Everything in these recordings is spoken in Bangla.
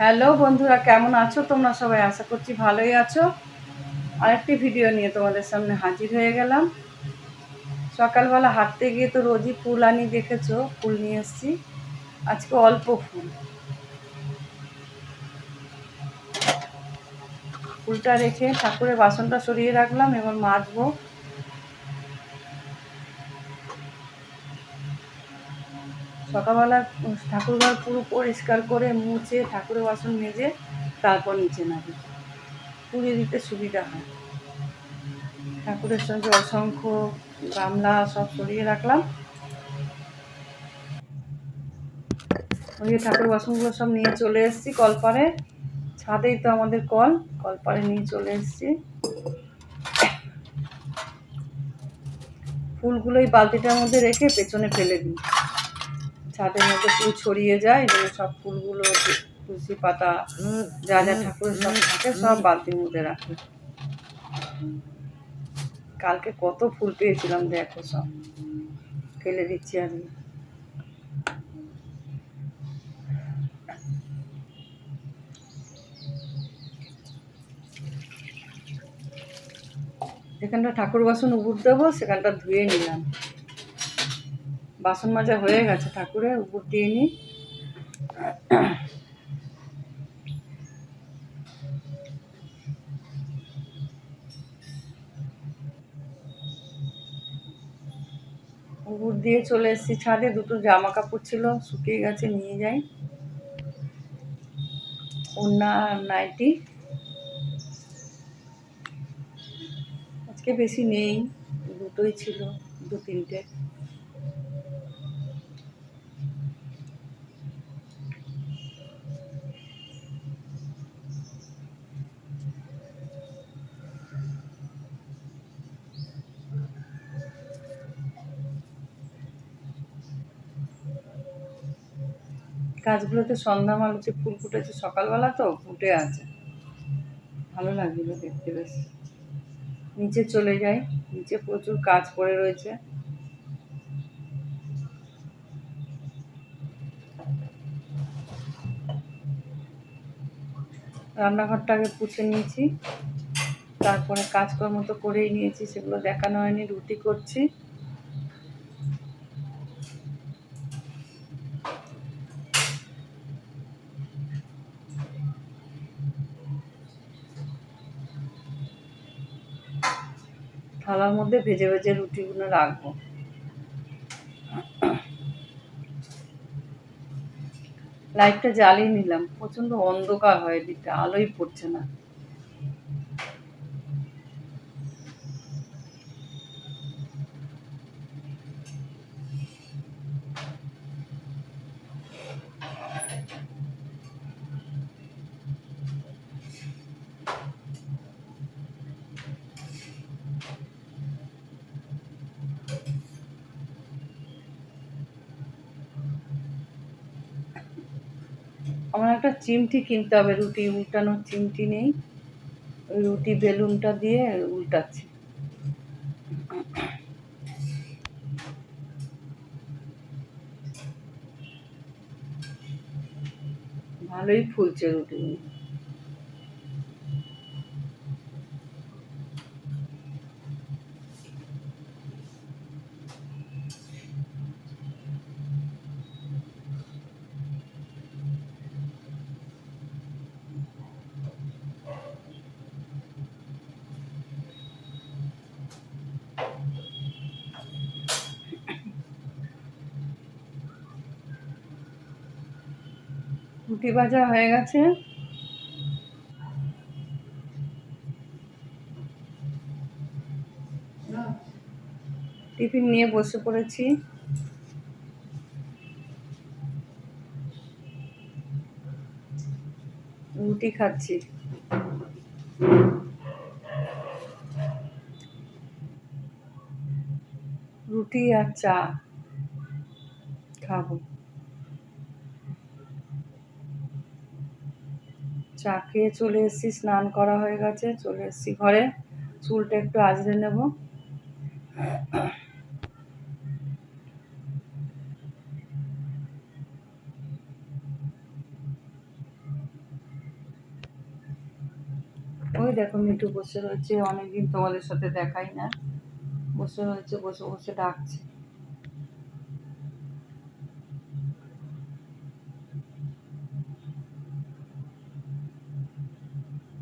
হ্যালো বন্ধুরা, কেমন আছো তোমরা সবাই? আশা করছি ভালোই আছো। আরেকটি ভিডিও নিয়ে তোমাদের সামনে হাজির হয়ে গেলাম। সকালবেলা হাঁটতে গিয়ে তো রোজই ফুল আনি, দেখেছো, ফুল নিয়ে এসেছি। আজকে অল্প ফুল, ফুলটা রেখে ঠাকুরের বাসনটা সরিয়ে রাখলাম, এবার মাজবো। সকালবেলা ঠাকুরঘর পুরো পরিষ্কার করে মুছে ঠাকুরের বাসন মেজে তারপর নিচে নামি, পুড়িয়ে দিতে সুবিধা হয়। ঠাকুরের সঙ্গে অসংখ্য গামলা সব সরিয়ে রাখলাম। ওই ঠাকুর বাসনগুলো সব নিয়ে চলে এসেছি কলপারে। ছাদেই তো আমাদের কলপারে নিয়ে চলে এসেছি। ফুলগুলো এই বালতিটার মধ্যে রেখে পেছনে ফেলে দিই, ছাদের মধ্যে ফুল ছড়িয়ে যায়। এই জন্য সব ফুলগুলো, তুলসী পাতা, যা যা ঠাকুরের সব থাকে সব বালতির মধ্যে রাখি। কালকে কত ফুল পেয়েছিলাম, দেখো সব ফেলে দিচ্ছি আজকে। যেখানটা ঠাকুর বাসন উপুর দেবো সেখানটা ধুয়ে নিলাম। বাসন মাজা হয়ে গেছে, ঠাকুরের উপুর দিয়ে নিই। উপুর দিয়ে চলে এসেছি ছাদে। দুটো জামা কাপড় ছিল, শুকিয়ে গেছে, নিয়ে যাই। ওড়না নাইটি আজকে বেশি নেই, দুটোই ছিল, দু তিনটে। গাছগুলোতে সন্ধ্যা মালুচে ফুল ফুটেছে, সকালবেলা তো ফুটে আছে, ভালো লাগছিল দেখতে বেশ। নিচে চলে যাই, নিচে প্রচুর কাজ পড়ে রয়েছে। রান্নাঘরটা আগে পুছে নিয়েছি, তারপরে কাজকর্ম তো করেই নিয়েছি, সেগুলো দেখানো হয়নি। রুটি করছি। থালার মধ্যে ভেজে ভেজে রুটিগুলো রাখবো। লাইটটা জ্বালিয়ে নিলাম, প্রচন্ড অন্ধকার হয় এদিকটা, আলোই পড়ছে না। আমার একটা চিমটি কিনতে হবে, রুটি উল্টানোর চিমটি নেই। ওই রুটি বেলুনটা দিয়ে উল্টাচ্ছি। ভালোই ফুলছে রুটিগুলো। রুটি ভাজা হয়ে গেছে। টিফিন নিয়ে বসে পড়েছি। রুটি খাচ্ছি। রুটি আর চা খাবো। চা খেয়ে চলে এসেছি, স্নান করা হয়ে গেছে, চলে এসেছি ঘরে। চুলটা একটু আঁচড়ে নেব। ওই দেখো মিঠু বসে রয়েছে, অনেকদিন তোমাদের সাথে দেখাই না, বসে রয়েছে, বসে বসে ডাকছে।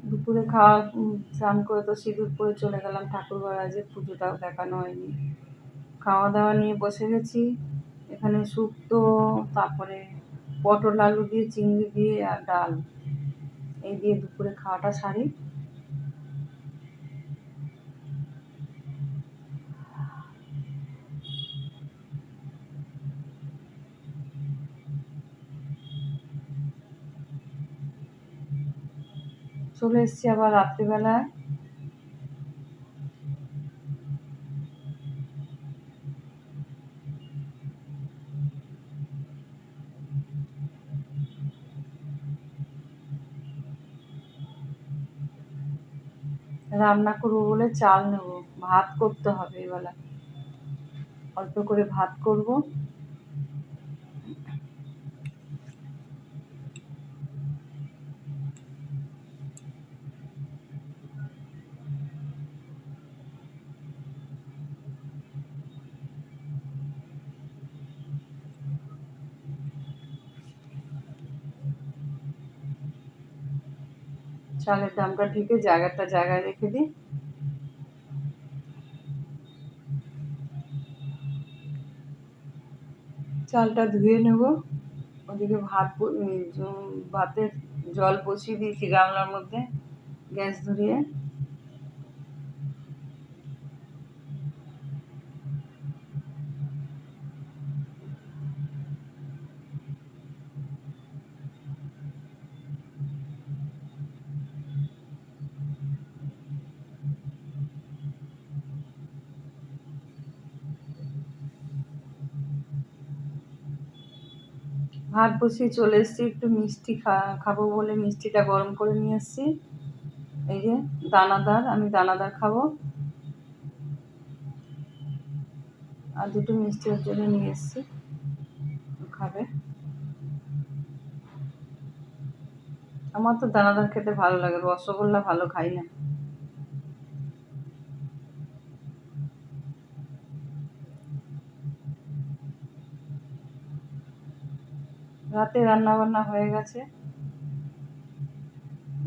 দুপুরে খাওয়া স্নান করে তো সিঁদুর পরে চলে গেলাম ঠাকুরঘর, আজকে পুজোটাও দেখানো হয়নি। খাওয়া দাওয়া নিয়ে বসে গেছি। এখানে শুক্তো, তারপরে পটল আলু দিয়ে, চিংড়ি দিয়ে আর ডাল, এই দিয়ে দুপুরে খাওয়াটা সারি। চলে এসছি আবার রাত্রিবেলায়। রান্না করবো বলে চাল নেবো, ভাত করতে হবে এবেলা, অল্প করে ভাত করব। চালের দামটা ঢেকে জায়গায় রেখে দিই। চালটা ধুয়ে নেব। ওদিকে ভাতের জল বসিয়ে দিয়েছি গামলার মধ্যে, গ্যাস ধরিয়ে। ভাত বসিয়ে চলে এসেছি, একটু মিষ্টি খাবো বলে মিষ্টিটা গরম করে নিয়ে এসেছি। এই যে দানাদার, আমি দানাদার খাবো, আর দুটো মিষ্টি ওর জন্য নিয়ে এসেছি, খাবে। আমার তো দানাদার খেতে ভালো লাগে, রসগোল্লা ভালো খাই না। রাতে রান্না বান্না হয়ে গেছে,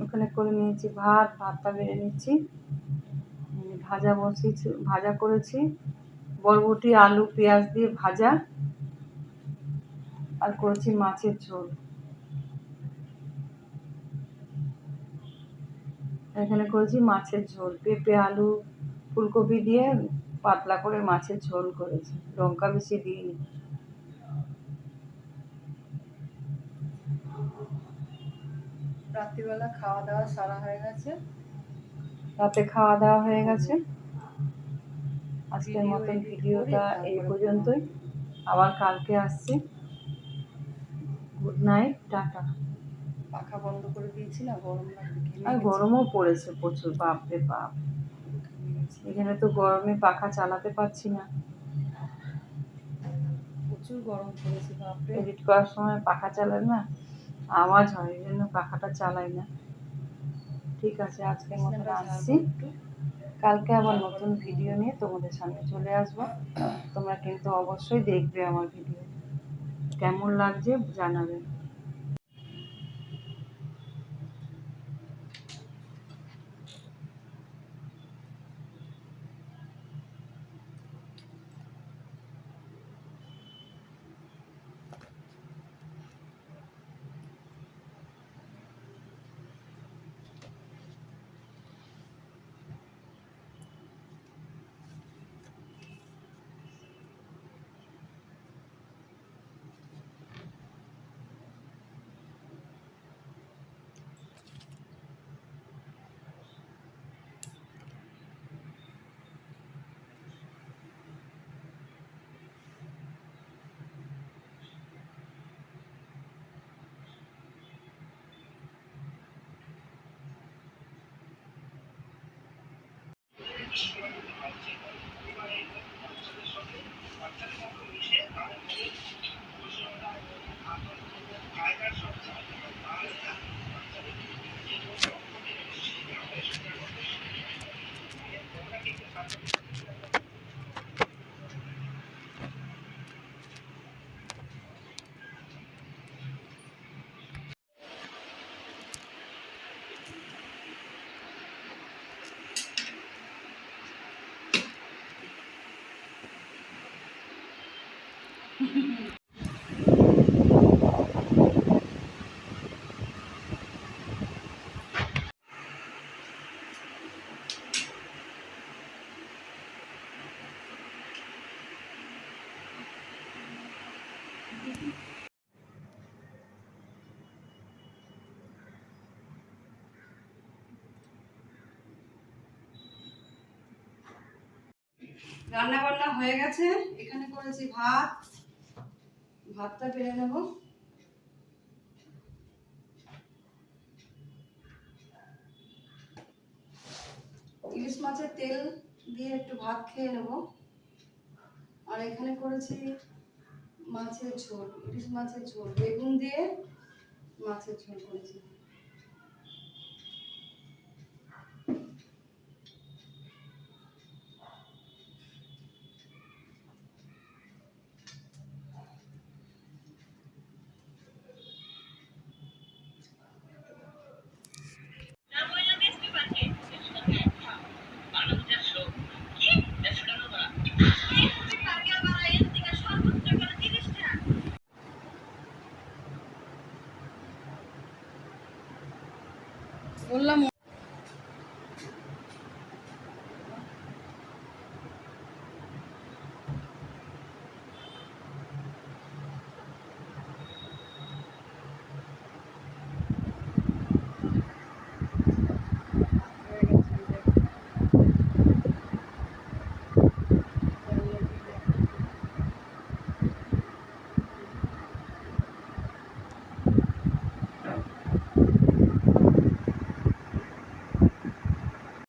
ওখানে করে নিয়েছি ভাতটা বেড়ে নিচ্ছি। ভাজা করেছি, বরবটি আলু পেঁয়াজ দিয়ে ভাজা, আর করেছি মাছের ঝোল। এখানে করেছি মাছের ঝোল, পেঁপে আলু ফুলকপি দিয়ে পাতলা করে মাছের ঝোল করেছি, লঙ্কা বেশি দিইনি। রাত্রিবেলা খাওয়া দাওয়া সারা হয়ে গেছে, রাতে খাওয়া দাওয়া হয়ে গেছে। আজকের মতন ভিডিওটা এই পর্যন্তই, আবার কালকে আসছি। Good night, tata. পাখা বন্ধ করে দিয়েছি না, গরম লাগবে, আর গরমও পড়েছে প্রচুর, বাপরে বাপ। এখানে তো গরমে পাখা চালাতে পারছি না, প্রচুর গরম পড়েছে বাপরে। এডিট করার সময় পাখা চালায় না, আওয়াজ হয়, এই জন্য পাখাটা চালাই না। ঠিক আছে, আজকের মতো আসছি, কালকে আবার নতুন ভিডিও নিয়ে তোমাদের সামনে চলে আসবো। তোমরা কিন্তু অবশ্যই দেখবে আমার ভিডিও, কেমন লাগছে জানাবে। রান্না বান্না হয়ে গেছে। এখানে করেছি ভাত, ভাতটা বেড়ে নেব। ইলিশ মাছের তেল দিয়ে একটু ভাত খেয়ে নেব। আর এখানে করেছি মাছের ঝোল, ইলিশ মাছের ঝোল, বেগুন দিয়ে মাছের ঝোল করেছি।